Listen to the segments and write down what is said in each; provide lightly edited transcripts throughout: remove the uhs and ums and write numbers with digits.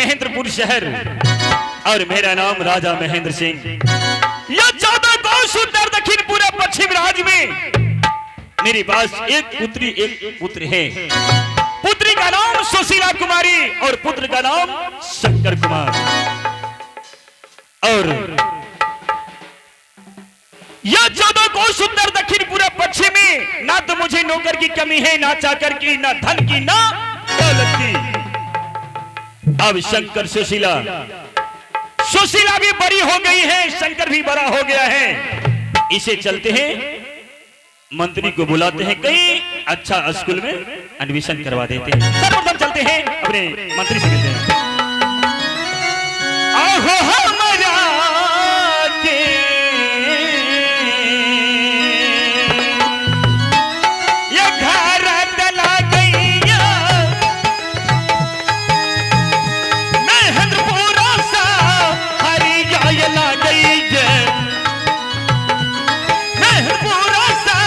महेंद्रपुर शहर और मेरा नाम राजा महेंद्र सिंह। यह 14 कोस उत्तर दक्षिण पूरे पश्चिम राज्य में मेरे पास एक पुत्री एक पुत्र है। पुत्री का नाम सुशीला कुमारी और पुत्र का नाम शंकर कुमार। और यह 14 कोस उत्तर दक्षिण पूरे पश्चिम में ना तो मुझे नौकर की कमी है, ना चाकर की, ना धन की, ना दौलत की। अब शंकर सुशीला भी बड़ी हो गई है, शंकर भी बड़ा हो गया है। इसे चलते हैं मंत्री को बुलाते हैं, कहीं अच्छा स्कूल में एडमिशन करवा देते हैं। सर्वप्रथम चलते हैं अपने मंत्री से मिलते हैं। आहो हमारा के ये घर तला गईया महेंद्रपुरा सा हरी जाय ला गई जे महेंद्रपुरा सा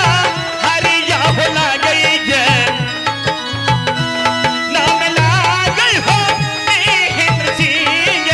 हरी जा ला गई जे नाम ला गई हो महेंद्र सिंह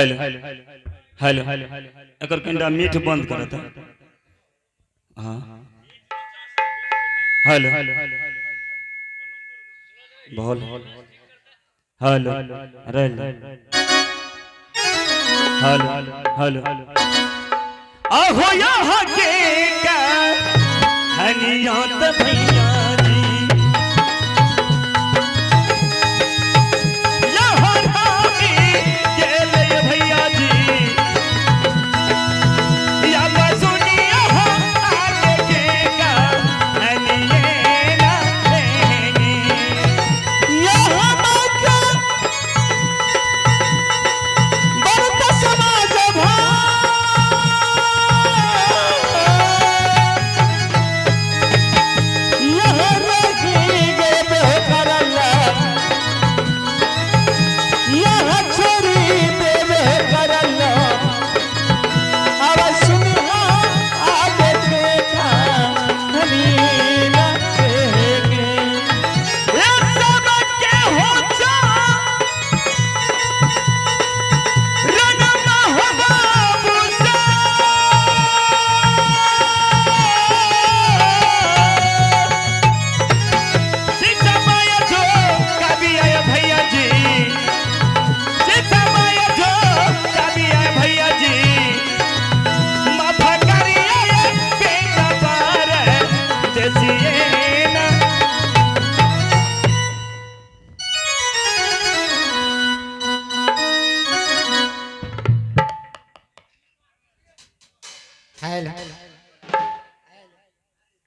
हेलो हेलो एकर कंडा मीठ बंद करता। हाँ हेलो बोल हेलो रेल हेलो हेलो आहो यहाँ के का हनियात भैया जी यहाँ रामी गेले भैया जी या सुनिया आगे के का हनिये ना देंगे यहाँ का बढ़ता समाज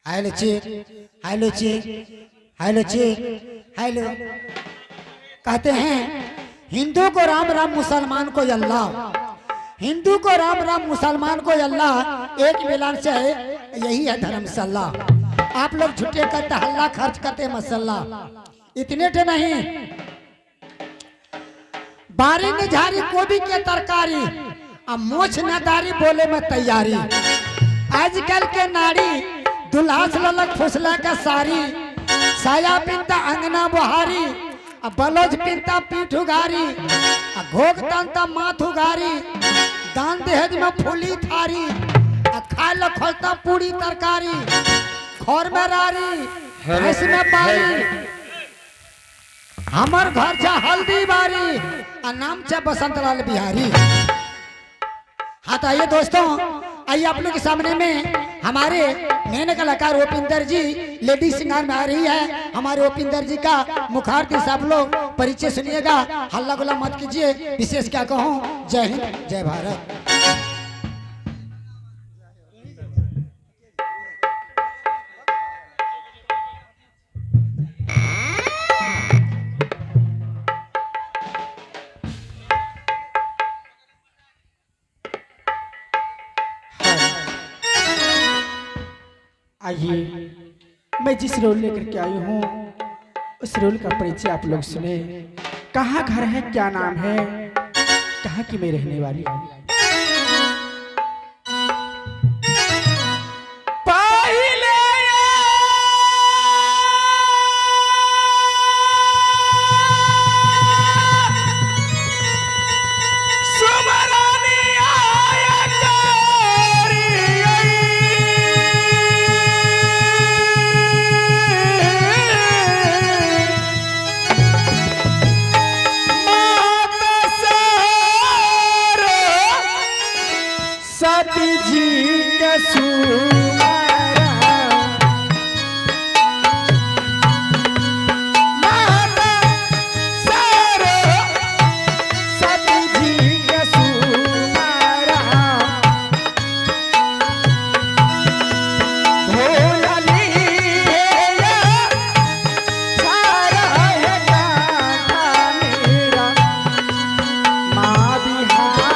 hello check hello check hello check hello. कहते हैं हिंदू को राम राम मुसलमान को अल्लाह, हिंदू को राम राम मुसलमान को अल्लाह, एक मिलान से यही है धर्मशाला। आप लोग झूठे करते हल्ला खर्च करते मसल्ला, इतने टे नहीं बारी ने झारी गोभी के तरकारी अब मोछ नदारी बोले में तैयारी। आजकल के नारी दुल्हा ललक फुसला का सारी, साया पिनता अंगना बुहारी, बलोज पिनता पीठ उगारी, घोग तनता माथ उगारी, दान दहेज में फूली थारी, खाए लो खोलता पूरी तरकारी, खोर में रारी भैंस में पारी, हमार घर छा हल्दी बारी, नाम छा बसंत लाल बिहारी। हाँ तो आइए दोस्तों, आइए आप लोग के सामने में हमारे मेन कलाकार ओपिंदर जी लेडी सिंगर में आ रही है। हमारे ओपिंदर जी का मुखारती सब लोग परिचय सुनिएगा, हल्ला गुल्ला मत कीजिए। विशेष क्या कहूँ, जय हिंद जय भारत। आइए मैं जिस रोल लेकर के आई हूँ उस रोल का परिचय आप लोग सुने। कहाँ घर है, क्या नाम है, कहाँ की मैं रहने वाली हूँ। सती जी के सुमारा माता सारो, सती जी के सुमारा भोलनी है या सारा है गाना मेरा माँ बिहार।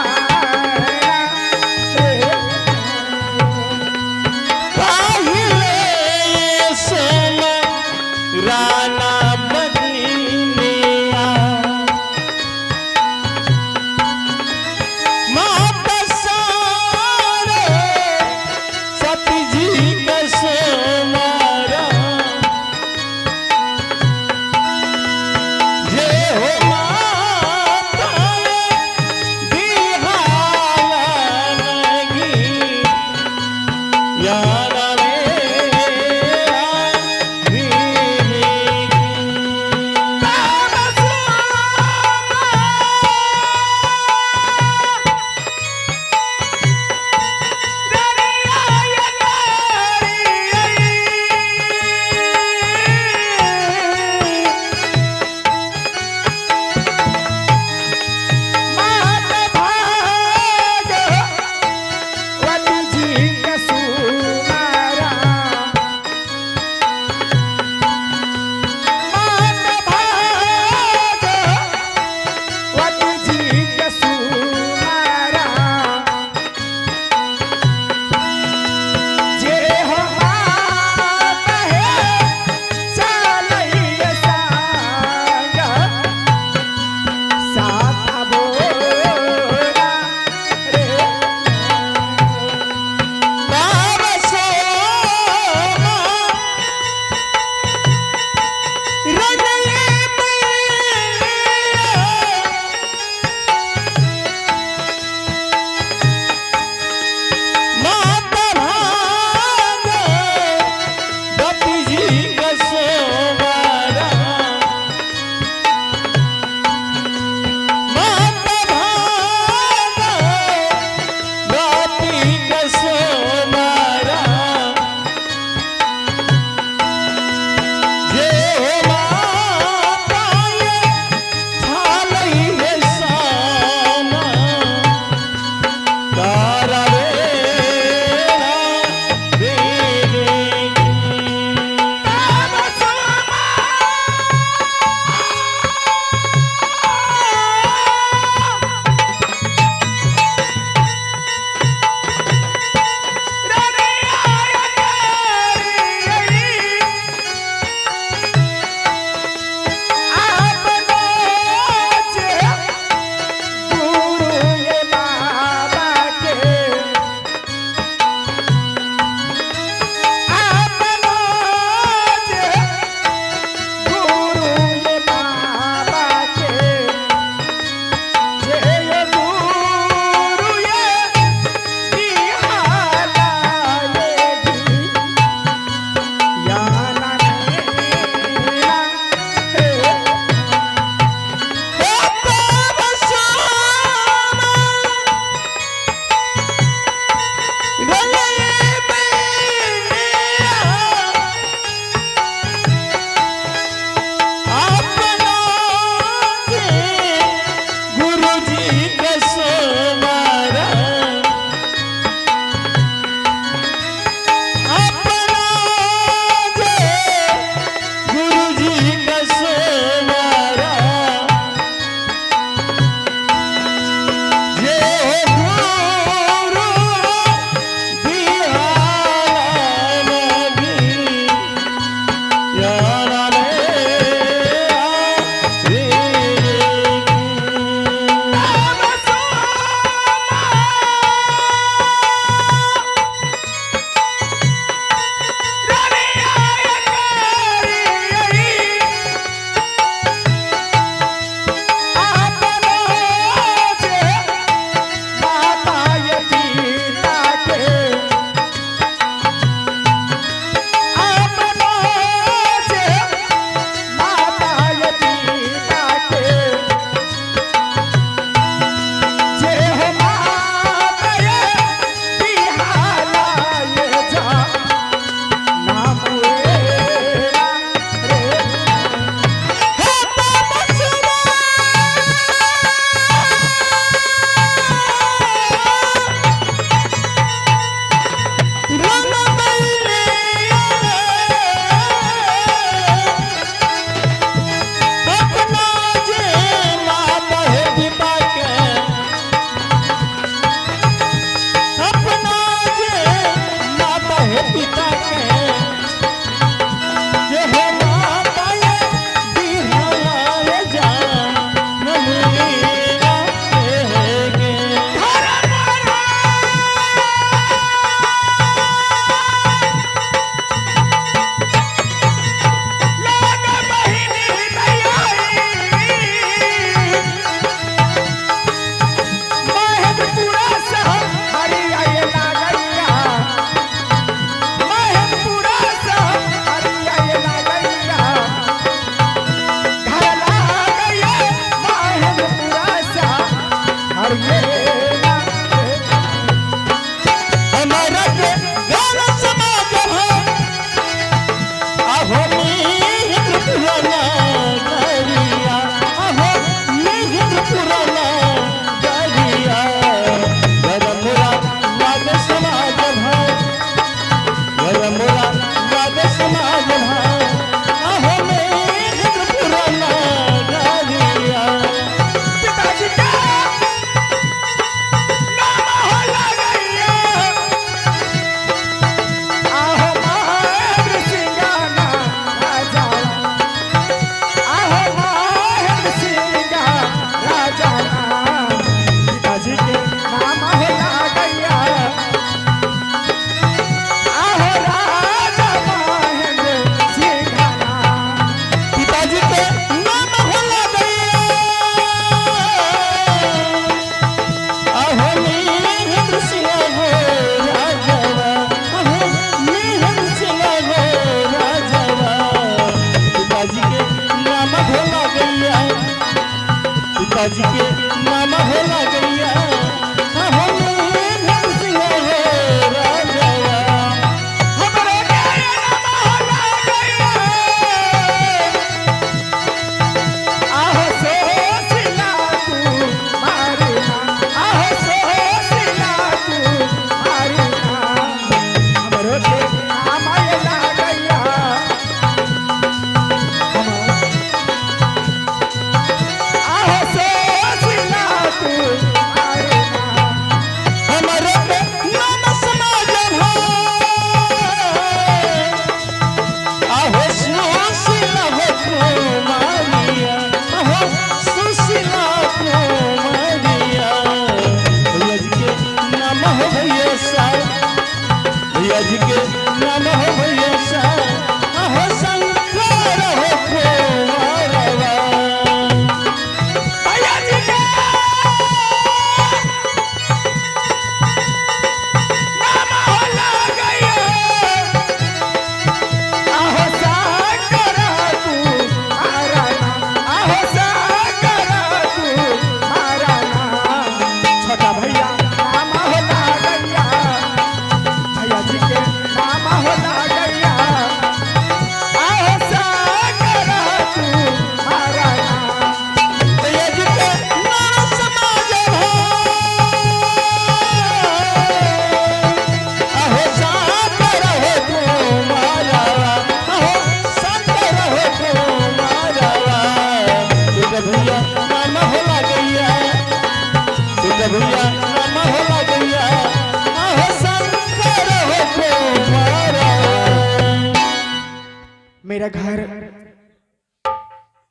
मेरा घर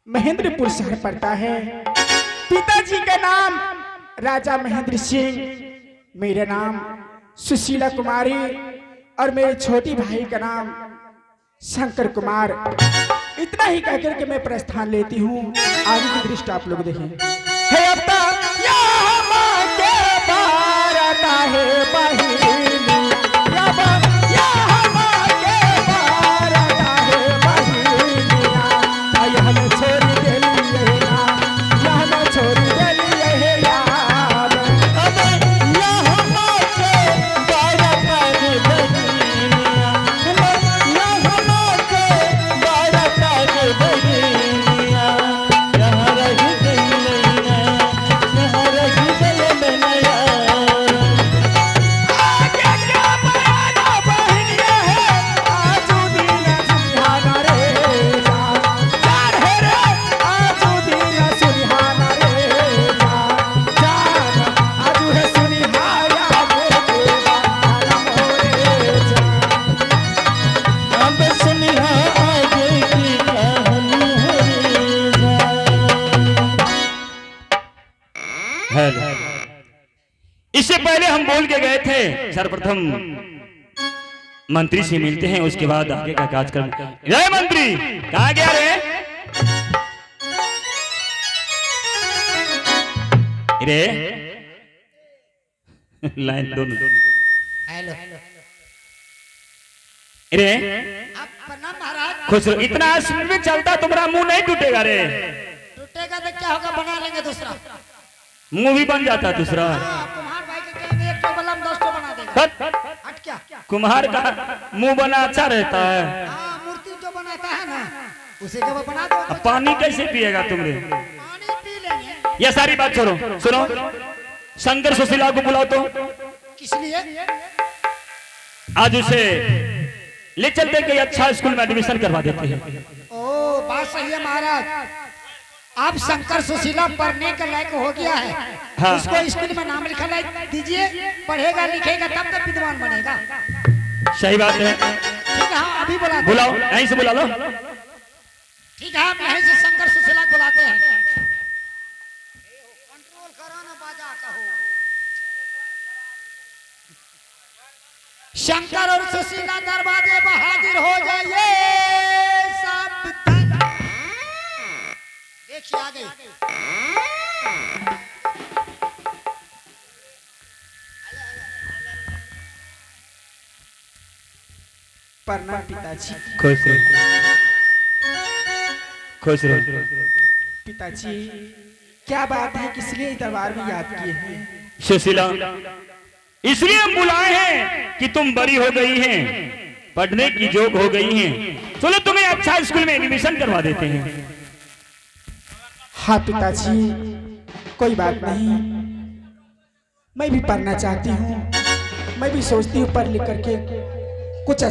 महेंद्रपुर शहर पड़ता है। पिताजी का नाम राजा महेंद्र सिंह, मेरा नाम सुशीला कुमारी और मेरे छोटी भाई का नाम शंकर कुमार। इतना ही कहकर के मैं प्रस्थान लेती हूँ। आगे की दृष्टि आप लोग देखें। हे अब तक यहाँ माँ के बारता है बहिनी, यहाँ माँ के बारता है बहिनिया, यहाँ छोड़ देलिए ना, यहाँ छोड़ देलिए यार। अब यहाँ माँ के बारता है बहिनिया, यहाँ माँ के बारता है बहिनिया, यहाँ रही गई ना, यहाँ रही गई मैया। आगे क्या बयाना बहिनिया है, आजू दिन सुनिहाना रे जान, जान है रे, आजू दिन सुनिहाना रे जान, आजू है सुनिहाया मोरे बाला मोरे जान। अब सुनिहा आगे की कहानी रे जान। हेलो। इससे पहले हम बोल के गए थे सर्वप्रथम मंत्री से मिलते हैं, उसके बाद आगे का कार्यक्रम। जय मंत्री, कहाँ गया रे? रे लाइन दोनों हेलो रे अपना महाराज खुश रहो। इतना स्पीड में चलता तुम्हारा मुंह नहीं टूटेगा रे। टूटेगा तो क्या होगा, बना लेंगे दूसरा। मुंह भी बन जाता दूसरा। कुम्हार भाई के कहेंगे 1 बलम 10 बना देगा। हट क्या कुम्हार का मुंह बना अच्छा रहता है। हाँ, मूर्ति जो बनाता है ना उसी के वो बना दो। अब पानी कैसे पिएगा तुमने? पानी पी लेंगे। ये सारी बात छोड़ो, सुनो। शंकर सुशीला को बुलाओ तो। किस लिए? आज उसे ले चलते कि अच्छा स्कूल में एडमिशन करवा देते हैं। ओ बात सही है महाराज। आप शंकर सुशीला पढ़ने के लायक हो गया है। हाँ। उसको स्कूल में नाम लिखा दीजिए, पढ़ेगा लिखेगा तब तक विद्वान बनेगा। सही बात है। ठीक है, हाँ अभी बुलाते हैं। बुलाओ, यहीं से बुला लो। ठीक है, हम यहीं से शंकर सुशीला बुलाते हैं। कंट्रोल करो ना, बाजा कहो। शंकर और सुशीला दरवाजे पर हाजिर हो जाइए। सब देखिए आ गई। प्रणाम पिताजी। खुश रहो, खुश रहो। पिताजी क्या बात है, किस लिए दरबार में याद किए हैं? सुशीला, इसलिए हम बुलाए हैं कि तुम बड़ी हो गई हैं, पढ़ने की जोग हो गई हैं, चलो तुम्हें अच्छा स्कूल में एडमिशन करवा देते हैं। हाँ पिताजी, कोई बात नहीं, मैं भी पढ़ना चाहती हूँ। मैं भी सोचती हूँ पढ़ लिख करके कुछ